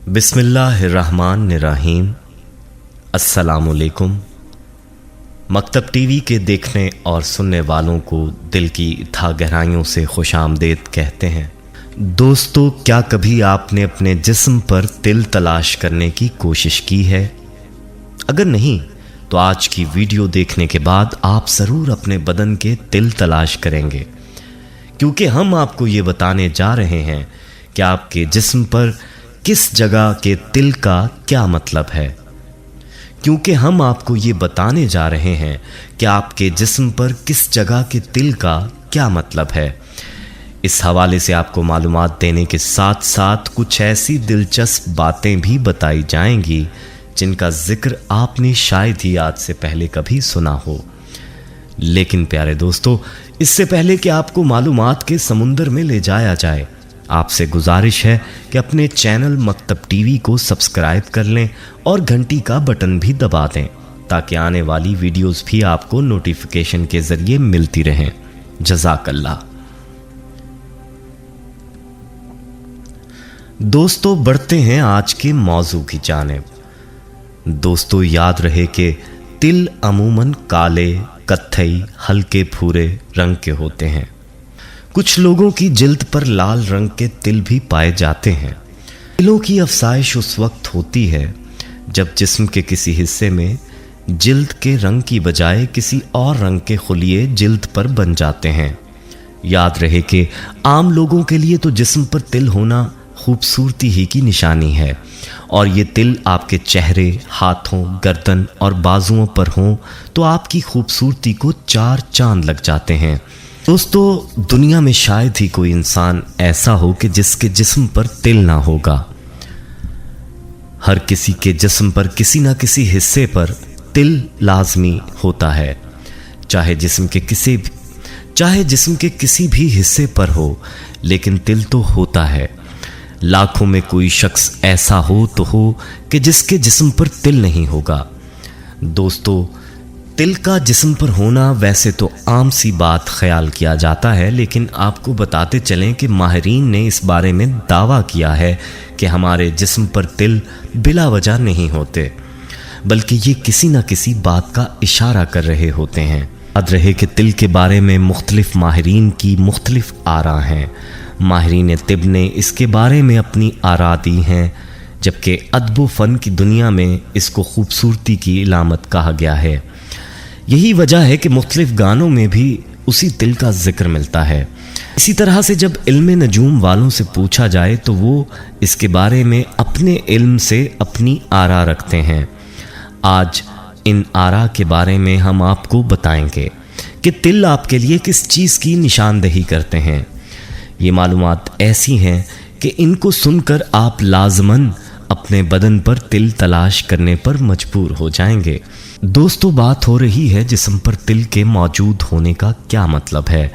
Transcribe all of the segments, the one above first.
बिस्मिल्लाहिर्रहमानिर्रहीम। अस्सलामुअलैकुम। मकतब टीवी के देखने और सुनने वालों को दिल की था गहराइयों से खुशामदीद कहते हैं। दोस्तों, क्या कभी आपने अपने जिस्म पर तिल तलाश करने की कोशिश की है? अगर नहीं तो आज की वीडियो देखने के बाद आप ज़रूर अपने बदन के तिल तलाश करेंगे, क्योंकि हम आपको ये बताने जा रहे हैं कि आपके जिस्म पर किस जगह के तिल का क्या मतलब है। क्योंकि हम आपको ये बताने जा रहे हैं कि आपके जिस्म पर किस जगह के तिल का क्या मतलब है। इस हवाले से आपको मालूमात देने के साथ साथ कुछ ऐसी दिलचस्प बातें भी बताई जाएंगी जिनका जिक्र आपने शायद ही आज से पहले कभी सुना हो। लेकिन प्यारे दोस्तों, इससे पहले कि आपको मालूमात के समुंदर में ले जाया जाए, आपसे गुजारिश है कि अपने चैनल मकतब टीवी को सब्सक्राइब कर लें और घंटी का बटन भी दबा दें, ताकि आने वाली वीडियोस भी आपको नोटिफिकेशन के जरिए मिलती रहें। जज़ाकल्लाह। दोस्तों, बढ़ते हैं आज के मौजू की जानिब। दोस्तों, याद रहे कि तिल अमूमन काले, कत्थई, हल्के भूरे रंग के होते हैं। कुछ लोगों की जिल्द पर लाल रंग के तिल भी पाए जाते हैं। तिलों की अफसाइश उस वक्त होती है जब जिस्म के किसी हिस्से में जिल्द के रंग की बजाय किसी और रंग के खुलिये जिल्द पर बन जाते हैं। याद रहे कि आम लोगों के लिए तो जिस्म पर तिल होना खूबसूरती ही की निशानी है, और ये तिल आपके चेहरे, हाथों, गर्दन और बाजुओं पर हों तो आपकी खूबसूरती को चार चांद लग जाते हैं। दोस्तों, दुनिया में शायद ही कोई इंसान ऐसा हो कि जिसके जिस्म पर तिल ना होगा। हर किसी के जिस्म पर किसी ना किसी हिस्से पर तिल लाजमी होता है, चाहे जिस्म के किसी भी हिस्से पर हो, लेकिन तिल तो होता है। लाखों में कोई शख्स ऐसा हो तो हो कि जिसके जिस्म पर तिल नहीं होगा। दोस्तों, तिल का जिस्म पर होना वैसे तो आम सी बात ख्याल किया जाता है, लेकिन आपको बताते चलें कि माहिरीन ने इस बारे में दावा किया है कि हमारे जिस्म पर तिल बिला वजह नहीं होते, बल्कि ये किसी न किसी बात का इशारा कर रहे होते हैं। याद रहे कि तिल के बारे में मुख्तलिफ माहिरीन की मुख्तलिफ आरा हैं। माहिरीन तिब ने इसके बारे में अपनी आरा दी हैं, जबकि अदब फ़न की दुनिया में इसको खूबसूरती की इलामत कहा गया है। यही वजह है कि मुख्तलिफ गानों में भी उसी तिल का जिक्र मिलता है। इसी तरह से जब इल्म नजूम वालों से पूछा जाए तो वो इसके बारे में अपने इल्म से अपनी आरा रखते हैं। आज इन आरा के बारे में हम आपको बताएंगे कि तिल आपके लिए किस चीज़ की निशानदही करते हैं। ये मालूमात ऐसी हैं कि इनको सुनकर आप लाजमन अपने बदन पर तिल तलाश करने पर मजबूर हो जाएंगे। दोस्तों, बात हो रही है जिस्म पर तिल के मौजूद होने का क्या मतलब है,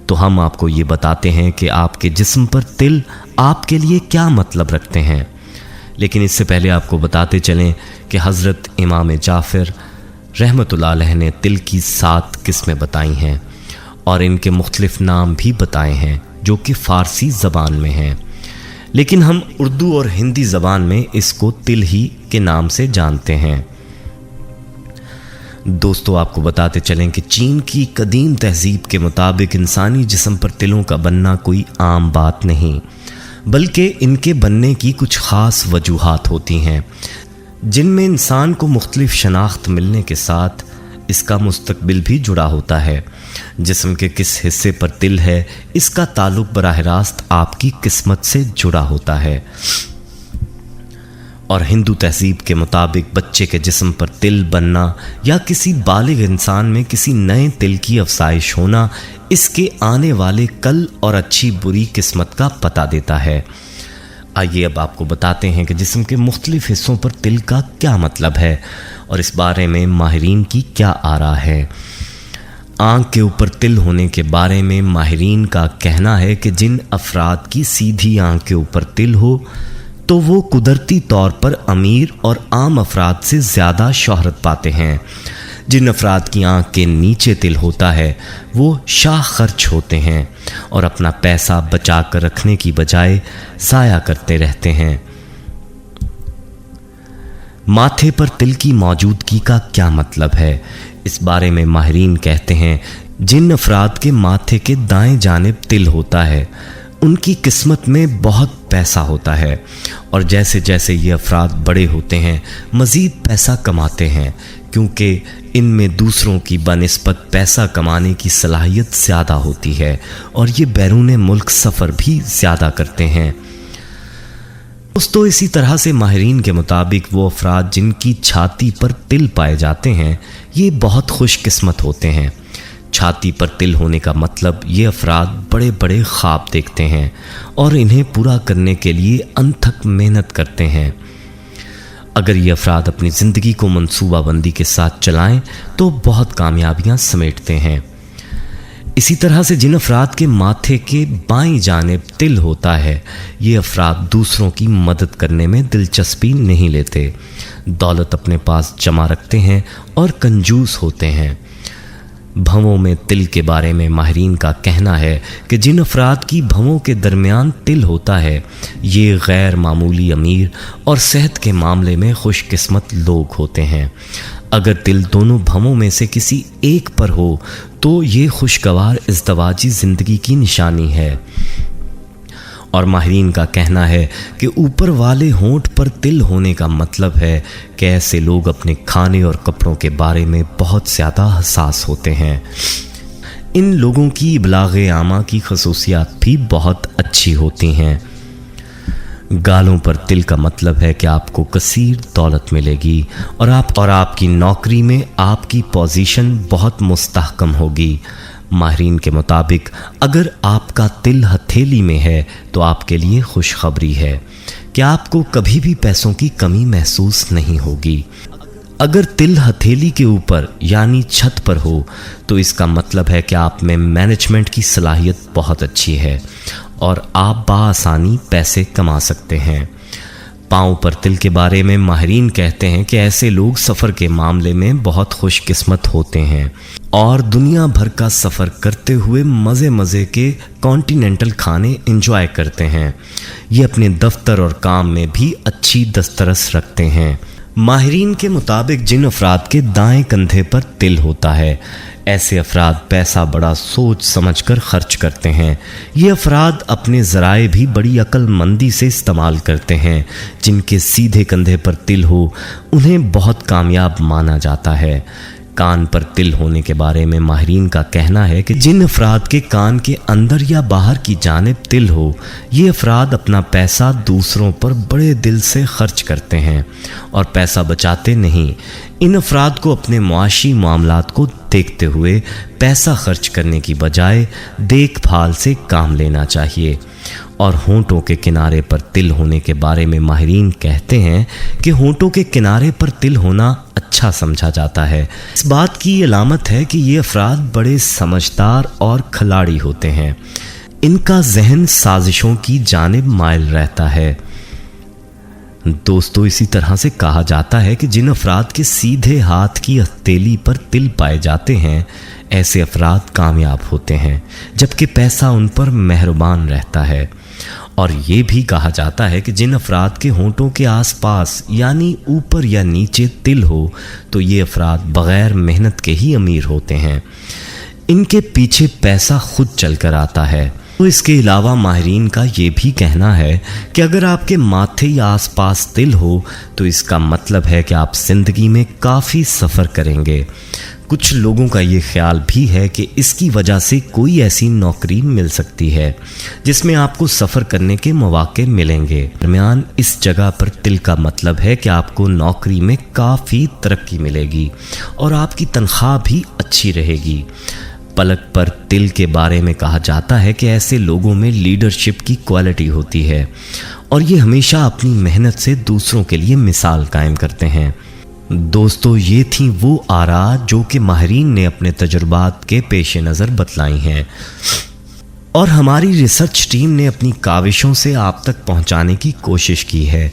तो हम आपको ये बताते हैं कि आपके जिस्म पर तिल आपके लिए क्या मतलब रखते हैं। लेकिन इससे पहले आपको बताते चलें कि हज़रत इमाम जाफ़र रहमतुल्लाह अलैह ने तिल की 7 किस्में बताई हैं और इनके मुख्तलिफ नाम भी बताए हैं जो कि फ़ारसी ज़बान में हैं, लेकिन हम उर्दू और हिंदी ज़बान में इसको तिल ही के नाम से जानते हैं। दोस्तों, आपको बताते चलें कि चीन की कदीम तहजीब के मुताबिक इंसानी जिस्म पर तिलों का बनना कोई आम बात नहीं, बल्कि इनके बनने की कुछ ख़ास वजूहात होती हैं, जिनमें इंसान को मुख्तलिफ शनाख्त मिलने के साथ इसका मुस्तकबिल भी जुड़ा होता है। जिस्म के किस हिस्से पर तिल है, इसका ताल्लुक बराह रास्त आपकी किस्मत से जुड़ा होता है। और हिंदू तहजीब के मुताबिक बच्चे के जिस्म पर तिल बनना या किसी बालिग इंसान में किसी नए तिल की अफसाइश होना इसके आने वाले कल और अच्छी बुरी किस्मत का पता देता है। आइए अब आपको बताते हैं कि जिस्म के मुख्तलिफ हिस्सों पर तिल का क्या मतलब है और इस बारे में माहिरीन की क्या आरा है। आँख के ऊपर तिल होने के बारे में माहिरीन का कहना है कि जिन अफराद की सीधी आँख के ऊपर तिल हो तो वो कुदरती तौर पर अमीर और आम अफराद से ज़्यादा शोहरत पाते हैं। जिन अफराद की आँख के नीचे तिल होता है वो शाह खर्च होते हैं और अपना पैसा बचा कर रखने की बजाय ज़ाया करते रहते हैं। माथे पर तिल की मौजूदगी का क्या मतलब है? इस बारे में माहिरीन कहते हैं, जिन अफराद के माथे के दाएं जानिब तिल होता है उनकी किस्मत में बहुत पैसा होता है, और जैसे जैसे ये अफराद बड़े होते हैं मज़ीद पैसा कमाते हैं, क्योंकि इनमें दूसरों की बनिस्बत पैसा कमाने की सलाहियत ज़्यादा होती है और ये बैरून मुल्क सफ़र भी ज़्यादा करते हैं। दोस्तों, इसी तरह से माहिरीन के मुताबिक वो अफराद जिनकी छाती पर तिल पाए जाते हैं ये बहुत खुशकिस्मत होते हैं। छाती पर तिल होने का मतलब ये अफराद बड़े बड़े ख्वाब देखते हैं और इन्हें पूरा करने के लिए अनथक मेहनत करते हैं। अगर ये अफराद अपनी ज़िंदगी को मंसूबाबंदी के साथ चलाएं तो बहुत कामयाबियां समेटते हैं। इसी तरह से जिन अफराद के माथे के बाईं जानिब तिल होता है ये अफराद दूसरों की मदद करने में दिलचस्पी नहीं लेते, दौलत अपने पास जमा रखते हैं और कंजूस होते हैं। भवों में तिल के बारे में माहिरीन का कहना है कि जिन अफराद की भवों के दरमियान तिल होता है ये गैर मामूली अमीर और सेहत के मामले में खुशकिस्मत लोग होते हैं। अगर तिल दोनों भवों में से किसी एक पर हो तो ये खुशगवार इज़्दवाजी ज़िंदगी की निशानी है। और माहिरीन का कहना है कि ऊपर वाले होंठ पर तिल होने का मतलब है कि ऐसे लोग अपने खाने और कपड़ों के बारे में बहुत ज़्यादा हसास होते हैं। इन लोगों की इब्लाग़े आमा की खसूसियात भी बहुत अच्छी होती हैं। गालों पर तिल का मतलब है कि आपको कसीर दौलत मिलेगी और आपकी नौकरी में आपकी पोजीशन बहुत मुस्तहकम होगी। माहिरीन के मुताबिक अगर आपका तिल हथेली में है तो आपके लिए खुशखबरी है कि आपको कभी भी पैसों की कमी महसूस नहीं होगी। अगर तिल हथेली के ऊपर यानी छत पर हो तो इसका मतलब है कि आप में मैनेजमेंट की सलाहियत बहुत अच्छी है और आप बाआसानी पैसे कमा सकते हैं। पाँव पर तिल के बारे में माहिरीन कहते हैं कि ऐसे लोग सफ़र के मामले में बहुत खुशकिस्मत होते हैं और दुनिया भर का सफ़र करते हुए मज़े मज़े के कॉन्टिनेंटल खाने एंजॉय करते हैं। ये अपने दफ्तर और काम में भी अच्छी दस्तरस रखते हैं। माहिरीन के मुताबिक जिन अफराद के दाएं कंधे पर तिल होता है ऐसे अफराद पैसा बड़ा सोच समझकर खर्च करते हैं। ये अफराद अपने ज़राए भी बड़ी अक्लमंदी से इस्तेमाल करते हैं। जिनके सीधे कंधे पर तिल हो उन्हें बहुत कामयाब माना जाता है। कान पर तिल होने के बारे में माहिरीन का कहना है कि जिन अफराद के कान के अंदर या बाहर की जानिब तिल हो ये अफराद अपना पैसा दूसरों पर बड़े दिल से खर्च करते हैं और पैसा बचाते नहीं। इन अफराद को अपने मुआशी मामलात को देखते हुए पैसा खर्च करने की बजाय देखभाल से काम लेना चाहिए। और होंठों के किनारे पर तिल होने के बारे में माहिरीन कहते हैं कि होंठों के किनारे पर तिल होना अच्छा समझा जाता है। इस बात की अलामत है कि ये अफराद बड़े समझदार और खिलाड़ी होते हैं। इनका जहन साजिशों की जानिब माइल रहता है। दोस्तों, इसी तरह से कहा जाता है कि जिन अफराद के सीधे हाथ की हथेली पर तिल पाए जाते हैं ऐसे अफराद कामयाब होते हैं, जबकि पैसा उन पर मेहरबान रहता है। और ये भी कहा जाता है कि जिन अफराद के होंठों के आसपास यानी ऊपर या नीचे तिल हो तो ये अफराद बग़ैर मेहनत के ही अमीर होते हैं। इनके पीछे पैसा खुद चलकर आता है। तो इसके अलावा माहिरीन का ये भी कहना है कि अगर आपके माथे या आसपास तिल हो तो इसका मतलब है कि आप ज़िंदगी में काफ़ी सफ़र करेंगे। कुछ लोगों का ये ख्याल भी है कि इसकी वजह से कोई ऐसी नौकरी मिल सकती है जिसमें आपको सफ़र करने के मौके मिलेंगे। दरमियान इस जगह पर तिल का मतलब है कि आपको नौकरी में काफ़ी तरक्की मिलेगी और आपकी तनख्वाह भी अच्छी रहेगी। पलक पर तिल के बारे में कहा जाता है कि ऐसे लोगों में लीडरशिप की क्वालिटी होती है और ये हमेशा अपनी मेहनत से दूसरों के लिए मिसाल कायम करते हैं। दोस्तों, ये थी वो आरा जो कि माहिरीन ने अपने तजुर्बात के पेश नज़र बतलाई हैं और हमारी रिसर्च टीम ने अपनी काविशों से आप तक पहुंचाने की कोशिश की है।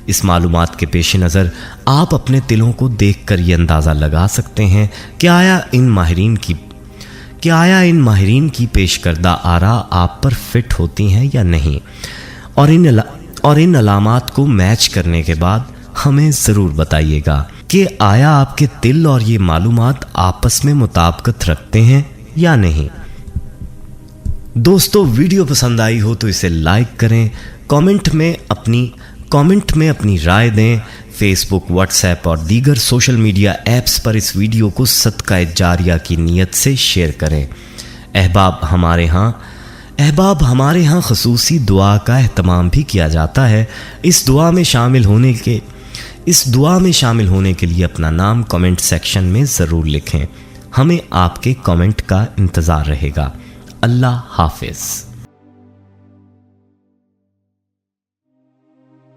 इस मालूमात के पेश नज़र आप अपने तिलों को देखकर ये अंदाज़ा लगा सकते हैं कि आया इन माहिरीन की पेश करदा आरा आप पर फिट होती हैं या नहीं, और इन अलामात को मैच करने के बाद हमें ज़रूर बताइएगा कि आया आपके तिल और ये मालूमात आपस में मुताबिकत रखते हैं या नहीं। दोस्तों, वीडियो पसंद आई हो तो इसे लाइक करें, कमेंट में अपनी राय दें। फेसबुक, व्हाट्सएप और दीगर सोशल मीडिया ऐप्स पर इस वीडियो को सदका जारिया की नीयत से शेयर करें। अहबाब हमारे यहाँ खसूसी दुआ का एहतमाम भी किया जाता है। इस दुआ में शामिल होने के लिए अपना नाम कमेंट सेक्शन में ज़रूर लिखें। हमें आपके कमेंट का इंतज़ार रहेगा। अल्लाह हाफिज़।